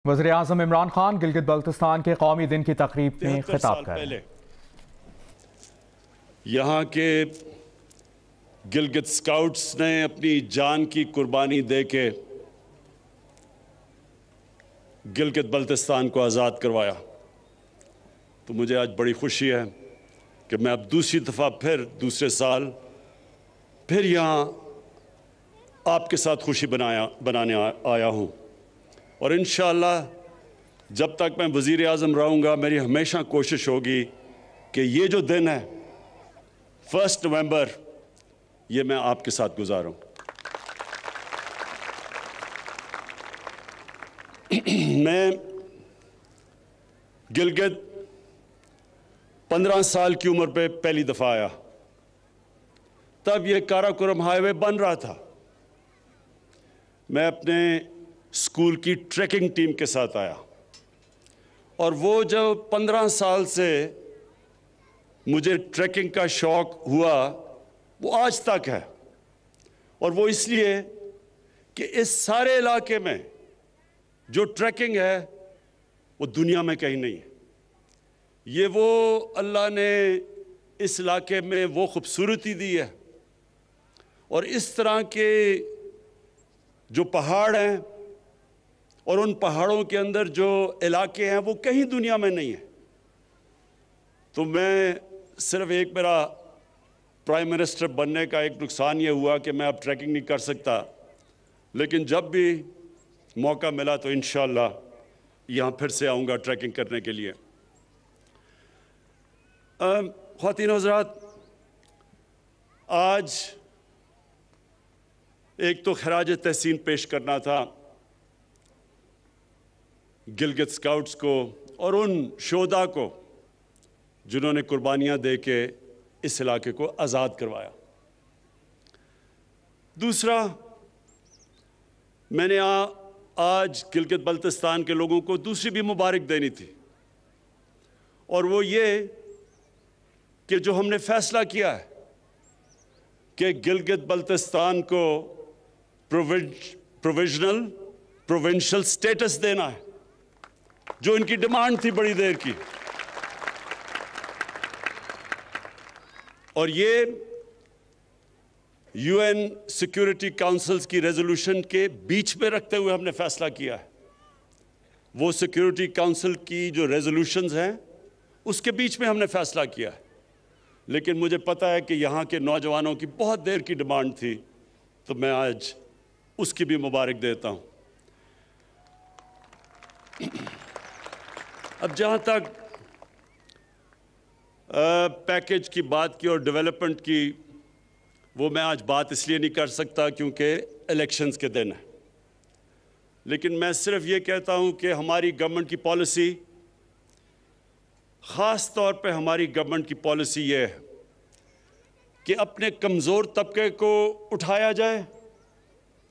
वज़ीर आज़म इमरान खान गिलगित बल्तिस्तान के कौमी दिन की तकरीब में खिताब कर रहे हैं। यहाँ के गिलगित स्काउट्स ने अपनी जान की कुर्बानी दे के गिलगित बल्तिस्तान को आज़ाद करवाया। तो मुझे आज बड़ी खुशी है कि मैं अब दूसरी दफ़ा फिर दूसरे साल फिर यहाँ आपके साथ खुशी बनाने आया हूँ। और इंशाअल्लाह जब तक मैं वज़ीर आज़म रहूँगा मेरी हमेशा कोशिश होगी कि ये जो दिन है 1 नवंबर ये मैं आपके साथ गुजारूं। मैं गिलगित 15 साल की उम्र पे पहली दफ़ा आया। तब ये काराकोरम हाईवे बन रहा था। मैं अपने स्कूल की ट्रैकिंग टीम के साथ आया और वो जब 15 साल से मुझे ट्रैकिंग का शौक़ हुआ वो आज तक है। और वो इसलिए कि इस सारे इलाके में जो ट्रैकिंग है वो दुनिया में कहीं नहीं है। ये वो अल्लाह ने इस इलाके में वो खूबसूरती दी है और इस तरह के जो पहाड़ हैं और उन पहाड़ों के अंदर जो इलाके हैं वो कहीं दुनिया में नहीं है। तो मैं सिर्फ एक मेरा प्राइम मिनिस्टर बनने का एक नुकसान ये हुआ कि मैं अब ट्रैकिंग नहीं कर सकता, लेकिन जब भी मौका मिला तो इंशाअल्लाह यहाँ फिर से आऊँगा ट्रैकिंग करने के लिए। ख़वातीन व हज़रात, आज एक तो खराज तहसीन पेश करना था गिलगित स्काउट्स को और उन शोधा को जिन्होंने कुर्बानियाँ दे के इस इलाके को आज़ाद करवाया। दूसरा, मैंने आज गिलगित बल्तिस्तान के लोगों को दूसरी भी मुबारक देनी थी और वो ये कि जो हमने फ़ैसला किया है कि गिलगित बल्तिस्तान को प्रोविंशियल स्टेटस देना है, जो इनकी डिमांड थी बड़ी देर की। और ये यूएन सिक्योरिटी काउंसिल्स की रेजोल्यूशन के बीच में रखते हुए हमने फैसला किया है। वो सिक्योरिटी काउंसिल की जो रेजोल्यूशंस हैं उसके बीच में हमने फैसला किया है, लेकिन मुझे पता है कि यहाँ के नौजवानों की बहुत देर की डिमांड थी, तो मैं आज उसकी भी मुबारक देता हूँ। अब जहाँ तक पैकेज की बात की और डेवलपमेंट की, वो मैं आज बात इसलिए नहीं कर सकता क्योंकि इलेक्शंस के दिन है, लेकिन मैं सिर्फ ये कहता हूँ कि हमारी गवर्नमेंट की पॉलिसी, ख़ास तौर पे हमारी गवर्नमेंट की पॉलिसी ये है कि अपने कमज़ोर तबके को उठाया जाए,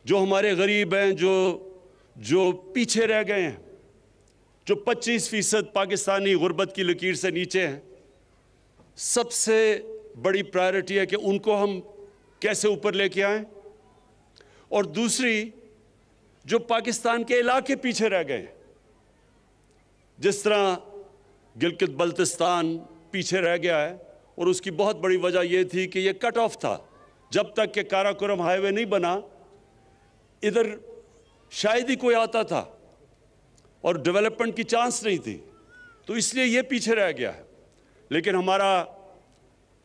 जो हमारे गरीब हैं, जो पीछे रह गए हैं, जो 25% पाकिस्तानी गुर्बत की लकीर से नीचे हैं। सबसे बड़ी प्रायोरिटी है कि उनको हम कैसे ऊपर लेके आएं, और दूसरी जो पाकिस्तान के इलाके पीछे रह गए, जिस तरह गिलगित बल्तिस्तान पीछे रह गया है, और उसकी बहुत बड़ी वजह यह थी कि यह कट ऑफ था। जब तक कि काराकोरम हाईवे नहीं बना, इधर शायद ही कोई आता था और डेवलपमेंट की चांस नहीं थी, तो इसलिए ये पीछे रह गया है। लेकिन हमारा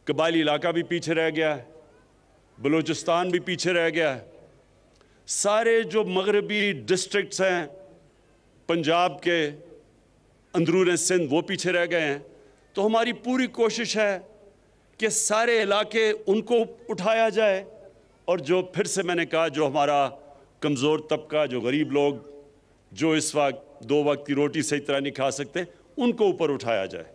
कबायली इलाका भी पीछे रह गया है, बलूचिस्तान भी पीछे रह गया है, सारे जो मगरबी डिस्ट्रिक्ट्स हैं पंजाब के अंदरून सिंध वो पीछे रह गए हैं। तो हमारी पूरी कोशिश है कि सारे इलाके उनको उठाया जाए, और जो फिर से मैंने कहा जो हमारा कमज़ोर तबका, जो गरीब लोग, जो इस वक्त 2 वक्त की रोटी सही तरह नहीं खा सकते, उनको ऊपर उठाया जाए।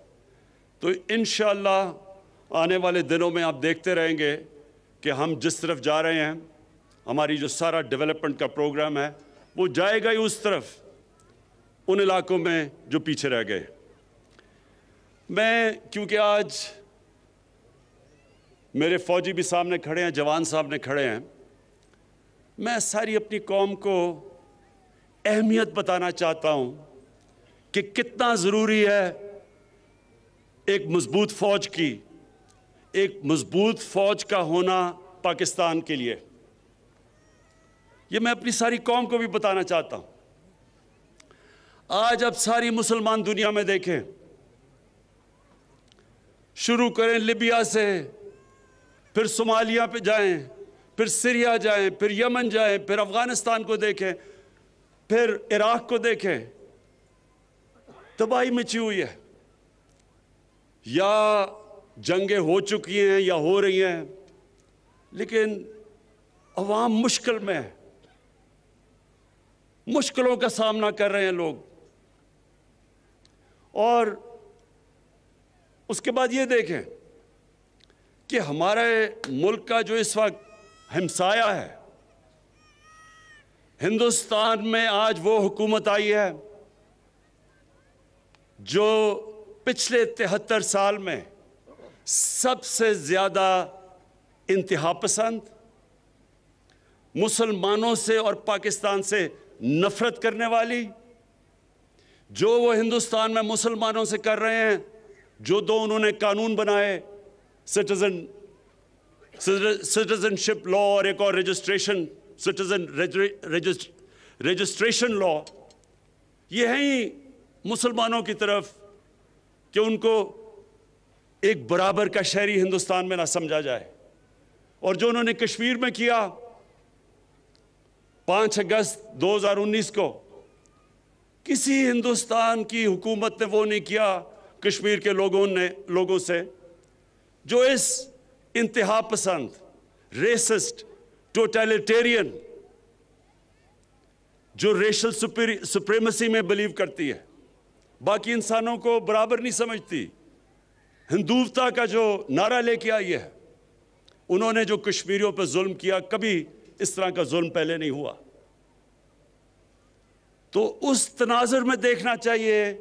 तो इंशाअल्लाह आने वाले दिनों में आप देखते रहेंगे कि हम जिस तरफ जा रहे हैं, हमारी जो सारा डेवलपमेंट का प्रोग्राम है वो जाएगा ही उस तरफ, उन इलाकों में जो पीछे रह गए। मैं, क्योंकि आज मेरे फ़ौजी भी सामने खड़े हैं, जवान सामने खड़े हैं, मैं सारी अपनी कौम को अहमियत बताना चाहता हूं कि कितना ज़रूरी है एक मजबूत फ़ौज की, एक मजबूत फ़ौज का होना पाकिस्तान के लिए। ये मैं अपनी सारी कौम को भी बताना चाहता हूं। आज अब सारी मुसलमान दुनिया में देखें, शुरू करें लिबिया से, फिर सोमालिया पे जाएं, फिर सीरिया जाएं, फिर यमन जाएं, फिर अफगानिस्तान को देखें, फिर इराक को देखें, तबाही मची हुई है। या जंगें हो चुकी हैं या हो रही हैं, लेकिन अवाम मुश्किल में है, मुश्किलों का सामना कर रहे हैं लोग। और उसके बाद ये देखें कि हमारे मुल्क का जो इस वक्त हमसाया है, हिंदुस्तान में आज वो हुकूमत आई है जो पिछले 73 साल में सबसे ज़्यादा इंतहा पसंद, मुसलमानों से और पाकिस्तान से नफरत करने वाली, जो वो हिंदुस्तान में मुसलमानों से कर रहे हैं, जो दो उन्होंने कानून बनाए, सिटीजनशिप लॉ और एक और रजिस्ट्रेशन लॉ, ये है ही मुसलमानों की तरफ कि उनको एक बराबर का शहरी हिंदुस्तान में ना समझा जाए। और जो उन्होंने कश्मीर में किया 5 अगस्त 2019 को, किसी हिंदुस्तान की हुकूमत ने वो नहीं किया कश्मीर के लोगों से, जो इस इंतहा पसंद, रेसिस्ट, टोटलिटेरियन, जो रेशल सुप्रीमेसी में बिलीव करती है, बाकी इंसानों को बराबर नहीं समझती, हिंदुत्वता का जो नारा लेके आई है, उन्होंने जो कश्मीरियों पर जुल्म किया, कभी इस तरह का जुल्म पहले नहीं हुआ। तो उस तनाजुर में देखना चाहिए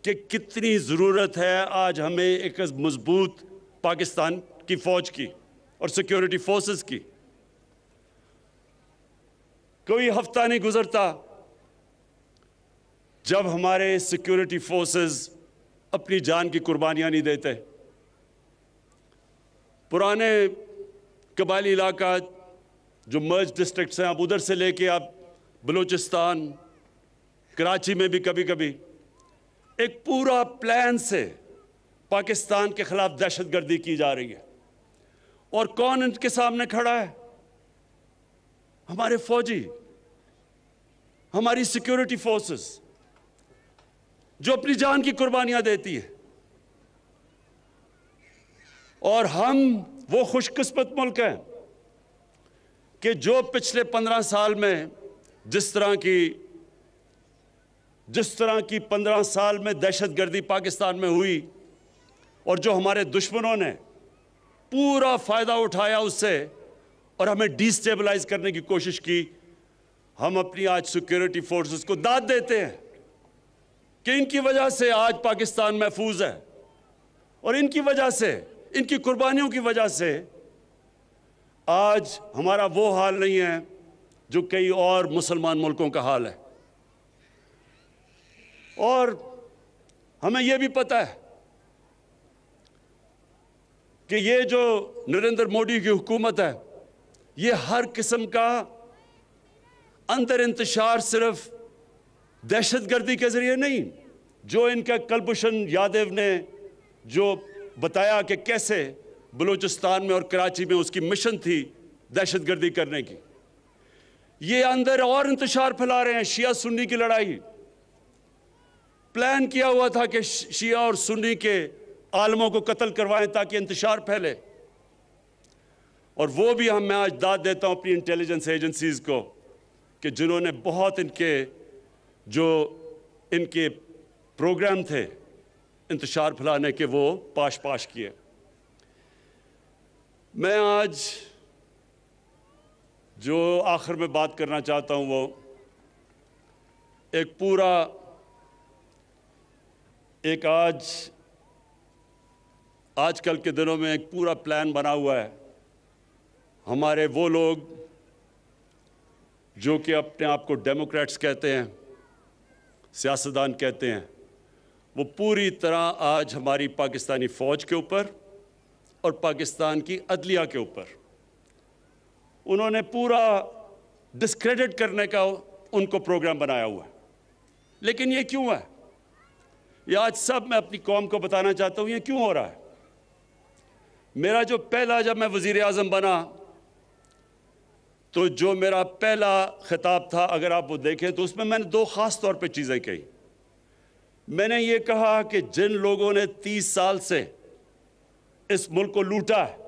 कि कितनी ज़रूरत है आज हमें एक मजबूत पाकिस्तान की फ़ौज की और सिक्योरिटी फोर्सेस की। कोई हफ्ता नहीं गुजरता जब हमारे सिक्योरिटी फोर्सेस अपनी जान की कुर्बानियां नहीं देते। पुराने कबायली इलाका जो मर्ज डिस्ट्रिक्ट्स हैं, अब उधर से लेके अब बलूचिस्तान, कराची में भी कभी कभी एक पूरा प्लान से पाकिस्तान के खिलाफ दहशतगर्दी की जा रही है। और कौन इनके सामने खड़ा है? हमारे फौजी, हमारी सिक्योरिटी फोर्सेस, जो अपनी जान की कुर्बानियां देती है। और हम वो खुशकिस्मत मुल्क हैं कि जो पिछले 15 साल में जिस तरह की 15 साल में दहशतगर्दी पाकिस्तान में हुई, और जो हमारे दुश्मनों ने पूरा फ़ायदा उठाया उससे और हमें डिस्टेबलाइज करने की कोशिश की, हम अपनी आज सिक्योरिटी फोर्सेस को दाद देते हैं कि इनकी वजह से आज पाकिस्तान महफूज है, और इनकी वजह से, इनकी कुर्बानियों की वजह से आज हमारा वो हाल नहीं है जो कई और मुसलमान मुल्कों का हाल है। और हमें यह भी पता है कि ये जो नरेंद्र मोदी की हुकूमत है, ये हर किस्म का अंदर इंतशार सिर्फ दहशतगर्दी के जरिए नहीं, जो इनका कुलभूषण यादव ने जो बताया कि कैसे बलूचिस्तान में और कराची में उसकी मिशन थी दहशतगर्दी करने की, ये अंदर और इंतशार फैला रहे हैं। शिया सुन्नी की लड़ाई प्लान किया हुआ था कि शिया और सुन्नी के आलमों को कत्ल करवाएं ताकि इंतशार फैले। और वो भी मैं आज दाद देता हूं अपनी इंटेलिजेंस एजेंसीज को कि जिन्होंने बहुत इनके प्रोग्राम थे इंतशार फैलाने के, वो पाश किए। मैं आज जो आखिर में बात करना चाहता हूं, वो आजकल के दिनों में एक पूरा प्लान बना हुआ है। हमारे वो लोग जो कि अपने आप को डेमोक्रेट्स कहते हैं, सियासतदान कहते हैं, वो पूरी तरह आज हमारी पाकिस्तानी फ़ौज के ऊपर और पाकिस्तान की अदलिया के ऊपर उन्होंने पूरा डिस्क्रेडिट करने का उनको प्रोग्राम बनाया हुआ है। लेकिन ये क्यों है? ये आज सब मैं अपनी कौम को बताना चाहता हूँ ये क्यों हो रहा है। मेरा जो पहला, जब मैं वज़ीर आज़म बना तो जो मेरा पहला खिताब था, अगर आप वो देखें तो उसमें मैंने दो ख़ास तौर पे चीज़ें कही। मैंने ये कहा कि जिन लोगों ने 30 साल से इस मुल्क को लूटा है,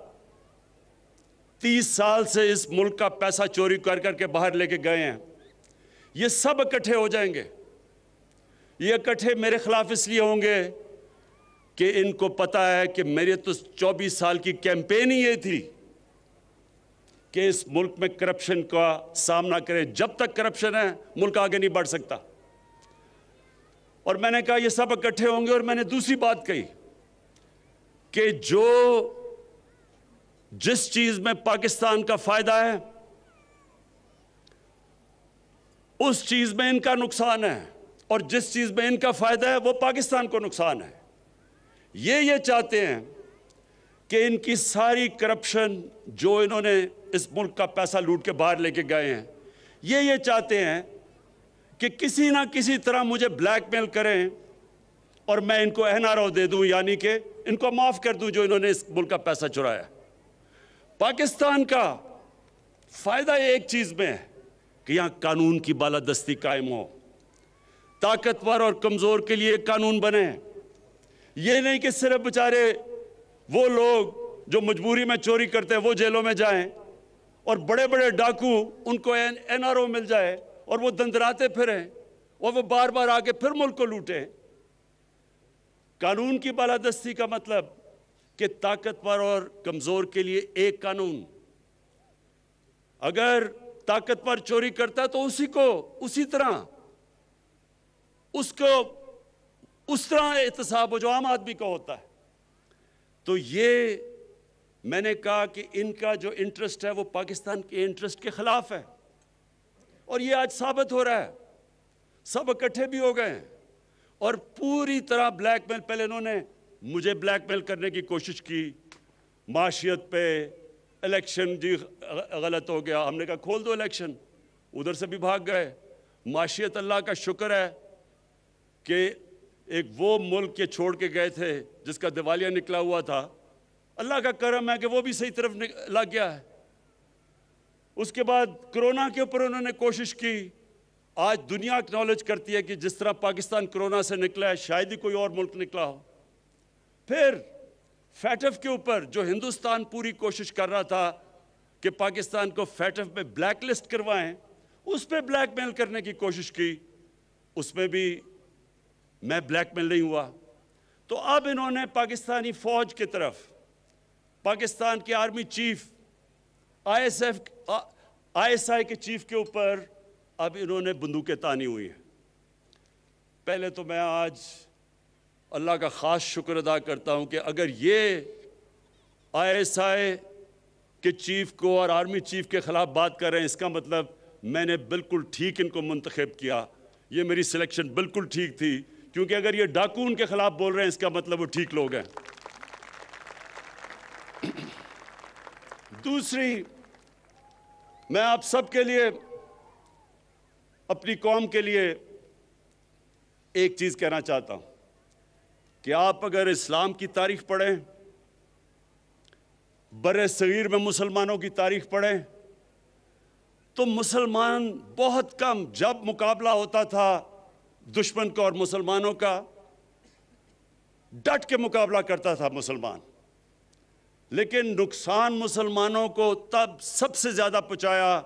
30 साल से इस मुल्क का पैसा चोरी कर करके बाहर लेके गए हैं, ये सब इकट्ठे हो जाएंगे। ये इकट्ठे मेरे खिलाफ इसलिए होंगे कि इनको पता है कि मेरे तो 24 साल की कैंपेन ही ये थी कि इस मुल्क में करप्शन का सामना करें। जब तक करप्शन है मुल्क आगे नहीं बढ़ सकता। और मैंने कहा ये सब इकट्ठे होंगे। और मैंने दूसरी बात कही कि जिस चीज में पाकिस्तान का फायदा है उस चीज में इनका नुकसान है, और जिस चीज में इनका फायदा है वो पाकिस्तान को नुकसान है। ये चाहते हैं कि इनकी सारी करप्शन जो इन्होंने इस मुल्क का पैसा लूट के बाहर लेके गए हैं, ये चाहते हैं कि किसी ना किसी तरह मुझे ब्लैकमेल करें और मैं इनको एनआरओ दे दूं, यानी कि इनको माफ कर दूं जो इन्होंने इस मुल्क का पैसा चुराया। पाकिस्तान का फायदा एक चीज में है कि यहां कानून की बालादस्ती कायम हो, ताकतवर और कमजोर के लिए कानून बने। ये नहीं कि सिर्फ बेचारे वो लोग जो मजबूरी में चोरी करते हैं वो जेलों में जाएं और बड़े बड़े डाकू उनको एनआरओ मिल जाए और वो दंदराते फिरें और वो बार बार आके फिर मुल्क को लूटें। कानून की बालादस्ती का मतलब कि ताकतवर और कमजोर के लिए एक कानून। अगर ताकतवर चोरी करता है तो उसी तरह उसको उस तरह एहतसाब हो जो आम आदमी का होता है। तो ये मैंने कहा कि इनका जो इंटरेस्ट है वो पाकिस्तान के इंटरेस्ट के खिलाफ है, और ये आज साबित हो रहा है। सब इकट्ठे भी हो गए हैं और पूरी तरह ब्लैकमेल। पहले इन्होंने मुझे ब्लैकमेल करने की कोशिश की, माशियत पे, इलेक्शन जी गलत हो गया, हमने कहा खोल दो इलेक्शन, उधर से भी भाग गए। माशियत, अल्लाह का शुक्र है कि एक वो मुल्क के छोड़ के गए थे जिसका दिवालिया निकला हुआ था, अल्लाह का करम है कि वो भी सही तरफ लग गया है। उसके बाद कोरोना के ऊपर उन्होंने कोशिश की। आज दुनिया एक्नॉलेज करती है कि जिस तरह पाकिस्तान कोरोना से निकला है शायद ही कोई और मुल्क निकला हो। फिर फैटफ के ऊपर जो हिंदुस्तान पूरी कोशिश कर रहा था कि पाकिस्तान को फैटफ में ब्लैक लिस्ट करवाएं, उस पर ब्लैकमेल करने की कोशिश की, उसमें भी मैं ब्लैकमेल नहीं हुआ। तो अब इन्होंने पाकिस्तानी फौज की तरफ, पाकिस्तान के आर्मी चीफ, ISI के चीफ के ऊपर अब इन्होंने बंदूकें तानी हुई हैं। पहले तो मैं आज अल्लाह का ख़ास शुक्र अदा करता हूं कि अगर ये ISI के चीफ को और आर्मी चीफ के ख़िलाफ़ बात कर रहे हैं, इसका मतलब मैंने बिल्कुल ठीक इनको मुंतखब किया। ये मेरी सिलेक्शन बिल्कुल ठीक थी, क्योंकि अगर ये डाकू उनके खिलाफ बोल रहे हैं इसका मतलब वो ठीक लोग हैं। दूसरी, मैं आप सबके लिए, अपनी कौम के लिए एक चीज कहना चाहता हूं कि आप अगर इस्लाम की तारीख पढ़ें, बर्रे सगीर में मुसलमानों की तारीख पढ़ें, तो मुसलमान बहुत कम, जब मुकाबला होता था दुश्मन का और मुसलमानों का, डट के मुकाबला करता था मुसलमान। लेकिन नुकसान मुसलमानों को तब सबसे ज्यादा पहुंचाया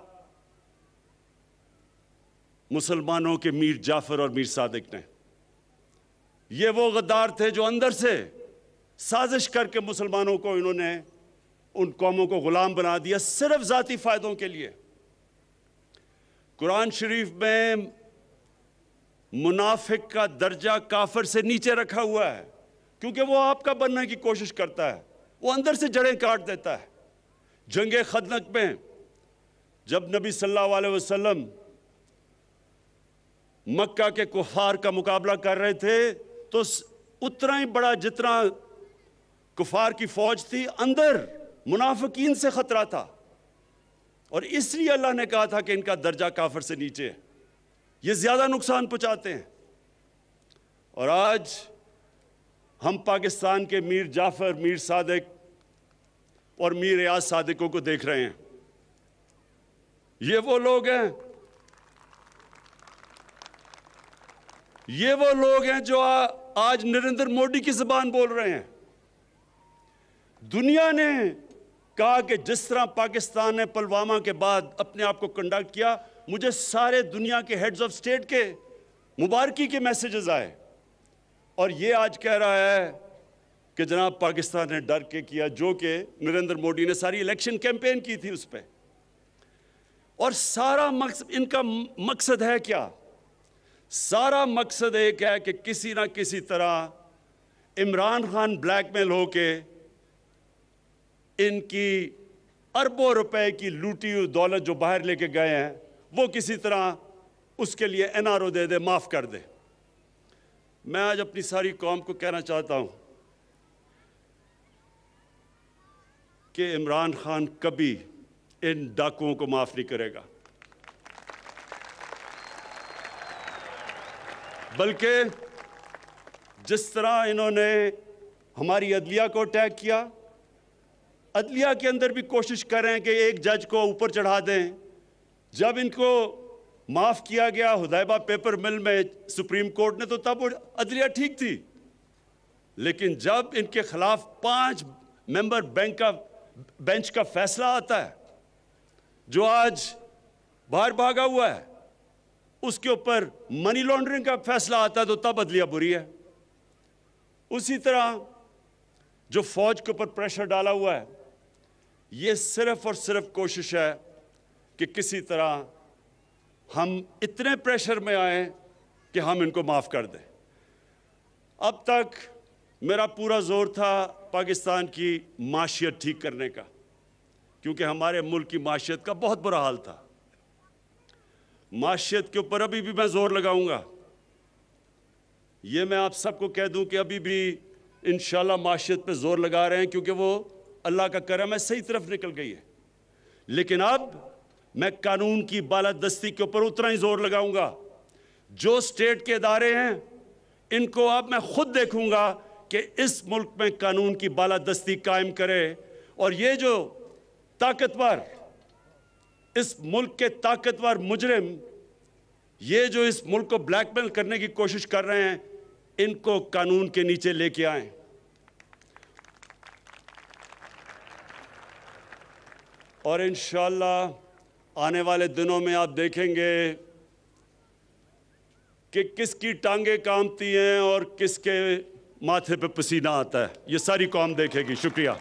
मुसलमानों के मीर जाफर और मीर सादिक ने। ये वो गद्दार थे जो अंदर से साजिश करके मुसलमानों को, इन्होंने उन कौमों को गुलाम बना दिया सिर्फ जाती फायदों के लिए। कुरान शरीफ में मुनाफिक का दर्जा काफिर से नीचे रखा हुआ है, क्योंकि वो आपका बनने की कोशिश करता है, वो अंदर से जड़ें काट देता है। जंगे खंदक में जब नबी सल्लल्लाहु अलैहि वसल्लम मक्का के कुफार का मुकाबला कर रहे थे तो उतना ही बड़ा जितना कुफार की फौज थी, अंदर मुनाफिकीन से खतरा था। और इसलिए अल्लाह ने कहा था कि इनका दर्जा काफिर से नीचे है, ये ज्यादा नुकसान पहुंचाते हैं। और आज हम पाकिस्तान के मीर जाफर, मीर सादिक और मीर रियाज सादिकों को देख रहे हैं। ये वो लोग हैं, ये वो लोग हैं जो आज नरेंद्र मोदी की जुबान बोल रहे हैं। दुनिया ने कहा कि जिस तरह पाकिस्तान ने पुलवामा के बाद अपने आप को कंडक्ट किया, मुझे सारे दुनिया के हेड्स ऑफ स्टेट के मुबारकी के मैसेजेस आए। और ये आज कह रहा है कि जनाब पाकिस्तान ने डर के किया, जो कि नरेंद्र मोदी ने सारी इलेक्शन कैंपेन की थी उस पर। और सारा मकसद, इनका मकसद है क्या? सारा मकसद एक है कि किसी ना किसी तरह इमरान खान ब्लैकमेल होके इनकी अरबों रुपए की लूटी हुई दौलत जो बाहर लेके गए हैं, वो किसी तरह उसके लिए एनआरओ दे दे, माफ कर दे। मैं आज अपनी सारी कौम को कहना चाहता हूं कि इमरान खान कभी इन डाकुओं को माफ नहीं करेगा, बल्कि जिस तरह इन्होंने हमारी अदलिया को अटैक किया, अदलिया के अंदर भी कोशिश कर रहे हैं कि एक जज को ऊपर चढ़ा दें। जब इनको माफ किया गया हुदैबा पेपर मिल में सुप्रीम कोर्ट ने, तो तब वो अदलिया ठीक थी। लेकिन जब इनके खिलाफ 5 मेंबर बेंच का फैसला आता है जो आज बाहर भागा हुआ है, उसके ऊपर मनी लॉन्ड्रिंग का फैसला आता है, तो तब अदलिया बुरी है। उसी तरह जो फौज के ऊपर प्रेशर डाला हुआ है, ये सिर्फ और सिर्फ कोशिश है कि किसी तरह हम इतने प्रेशर में आए कि हम इनको माफ कर दें। अब तक मेरा पूरा जोर था पाकिस्तान की माशियत ठीक करने का, क्योंकि हमारे मुल्क की माशियत का बहुत बुरा हाल था। माशियत के ऊपर अभी भी मैं जोर लगाऊंगा। ये मैं आप सबको कह दूं कि अभी भी इंशाल्लाह माशियत पे जोर लगा रहे हैं, क्योंकि वो अल्लाह का करम है, सही तरफ निकल गई है। लेकिन अब मैं कानून की बालादस्ती के ऊपर उतना ही जोर लगाऊंगा। जो स्टेट के इदारे हैं, इनको अब मैं खुद देखूंगा कि इस मुल्क में कानून की बालादस्ती कायम करे। और ये जो ताकतवर, इस मुल्क के ताकतवर मुजरिम, ये जो इस मुल्क को ब्लैकमेल करने की कोशिश कर रहे हैं, इनको कानून के नीचे लेके आएं। और इंशाअल्लाह आने वाले दिनों में आप देखेंगे कि किसकी टांगे कांपती हैं और किसके माथे पे पसीना आता है। ये सारी कौम देखेगी। शुक्रिया।